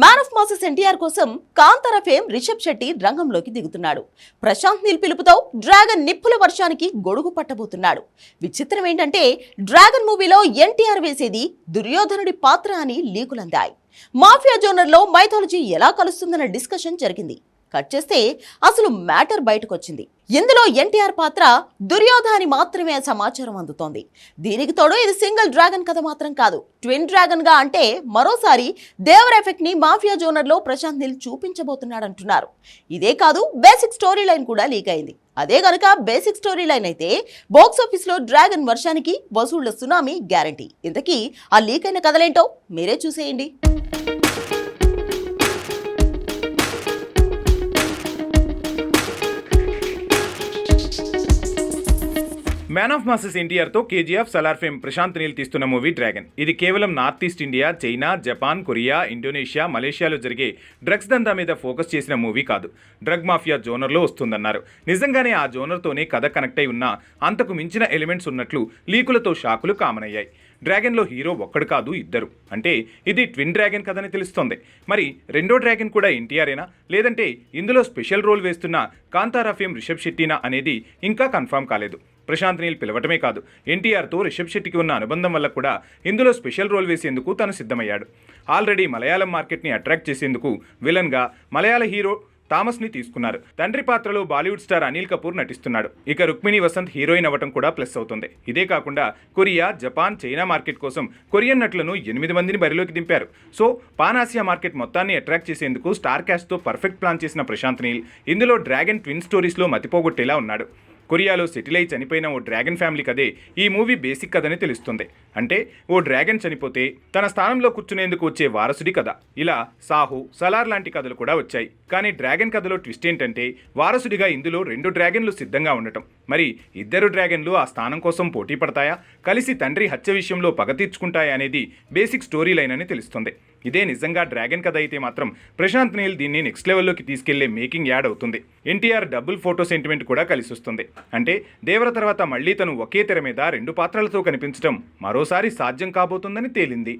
Man of masses NTR కోసం Kantara fame Rishabh Shetty రంగంలోకి దిగుతున్నాడు. ప్రశాంత్ నీల్ పిలుపుతో డ్రాగన్ నిప్పుల వర్షానికి గొడుగు పట్టబోతున్నాడు. విచిత్రం ఏంటంటే డ్రాగన్ మూవీలో ఎన్టీఆర్ వేసేది దుర్యోధనుడి పాత్ర అని లీకులందాయి. మాఫియా జోనర్లో మైథాలజీ ఎలా కలుస్తుందన్న డిస్కషన్ జరిగింది. కట్ చేస్తే అసలు మ్యాటర్ బయటకొచ్చింది. ఇందులో ఎన్టీఆర్ పాత్ర దుర్యోధని మాత్రమే సమాచారం అందుతోంది. దీనికి తోడు ఇది సింగిల్ డ్రాగన్ కథ మాత్రం కాదు, ట్విన్ డ్రాగన్ గా అంటే మరోసారి దేవర్ ఎఫెక్ట్ ని మాఫియా జోనర్ లో ప్రశాంత్ నీల్ చూపించబోతున్నాడంటున్నారు. ఇదే కాదు, బేసిక్ స్టోరీ లైన్ కూడా లీక్ అయింది. అదే గనుక బేసిక్ స్టోరీ లైన్ అయితే బాక్స్ ఆఫీస్ లో డ్రాగన్ వర్షానికి వసూళ్ల సునామీ గ్యారంటీ. ఇంతకీ ఆ లీక్ అయిన కథలేంటో మీరే చూసేయండి. మ్యాన్ ఆఫ్ మాసెస్ ఎన్టీఆర్తో కేజీఎఫ్ సలార్ ఫేమ్ ప్రశాంత్ నీల్ తీస్తున్న మూవీ డ్రాగన్. ఇది కేవలం north east India, China, Japan, Korea, Indonesia, మలేషియాలో జరిగే డ్రగ్స్ దందా మీద ఫోకస్ చేసిన మూవీ కాదు. డ్రగ్ మాఫియా జోనర్లో వస్తుందన్నారు. నిజంగానే ఆ జోనర్తోనే కథ కనెక్ట్ అయి ఉన్న అంతకు మించిన ఎలిమెంట్స్ ఉన్నట్లు లీకులతో షాకులు కామన్ అయ్యాయి. డ్రాగన్లో హీరో ఒక్కడు కాదు, ఇద్దరు. అంటే ఇది ట్విన్ డ్రాగన్ కథని తెలుస్తోంది. మరి రెండో డ్రాగన్ కూడా ఎన్టీఆర్ఏనా, లేదంటే ఇందులో స్పెషల్ రోల్ వేస్తున్న కాంతారా ఫేమ్ రిషబ్ శెట్టినా అనేది ఇంకా కన్ఫర్మ్ కాలేదు. ప్రశాంత్ నీల్ పిలవటమే కాదు, ఎన్టీఆర్తో రిషబ్ శెట్టికి ఉన్న అనుబంధం వల్ల కూడా ఇందులో స్పెషల్ రోల్ వేసేందుకు తను సిద్ధమయ్యాడు. ఆల్రెడీ మలయాళం మార్కెట్ని అట్రాక్ట్ చేసేందుకు విలన్గా మలయాళ హీరో థామస్ని తీసుకున్నారు. తండ్రి పాత్రలో బాలీవుడ్ స్టార్ అనిల్ కపూర్ నటిస్తున్నాడు. ఇక రుక్మిణి వసంత్ హీరోయిన్ అవ్వటం కూడా ప్లస్ అవుతుంది. ఇదే కాకుండా కొరియా, జపాన్, చైనా మార్కెట్ కోసం కొరియన్ నటులను 8 మందిని బరిలోకి దింపారు. సో పాన్ ఆసియా మార్కెట్ మొత్తాన్ని అట్రాక్ట్ చేసేందుకు స్టార్ క్యాస్ట్తో పర్ఫెక్ట్ ప్లాన్ చేసిన ప్రశాంత్ నీల్ ఇందులో డ్రాగన్ ట్విన్ స్టోరీస్లో మతిపోగొట్టేలా ఉన్నాడు. కొరియాలో సెటిల్ అయి చనిపోయిన ఓ డ్రాగన్ ఫ్యామిలీ కథే ఈ మూవీ బేసిక్ కథని తెలుస్తుంది. అంటే ఓ డ్రాగన్ చనిపోతే తన స్థానంలో కూర్చునేందుకు వచ్చే వారసుడి కథ. ఇలా సాహు, సలార్ లాంటి కథలు కూడా వచ్చాయి. కానీ డ్రాగన్ కథలో ట్విస్ట్ ఏంటంటే వారసుడిగా ఇందులో 2 డ్రాగన్లు సిద్ధంగా ఉండటం. మరి ఇద్దరు డ్రాగన్లు ఆ స్థానం కోసం పోటీ పడతాయా, కలిసి తండ్రి హత్య విషయంలో పగ తీర్చుకుంటాయా అనేది బేసిక్ స్టోరీ లైన్ అని తెలుస్తుంది. ఇదే నిజంగా డ్రాగన్ కథ అయితే మాత్రం ప్రశాంత్ నీల్ దీన్ని నెక్స్ట్ లెవెల్లోకి తీసుకెళ్లే మేకింగ్ యాడ్ అవుతుంది. ఎన్టీఆర్ డబుల్ ఫోటో సెంటిమెంట్ కూడా కలిసి వస్తుంది. అంటే దేవర తర్వాత మళ్లీ తను ఒకే తెర మీద 2 పాత్రలతో కనిపించడం మరోసారి సాధ్యం కాబోతుందని తేలింది.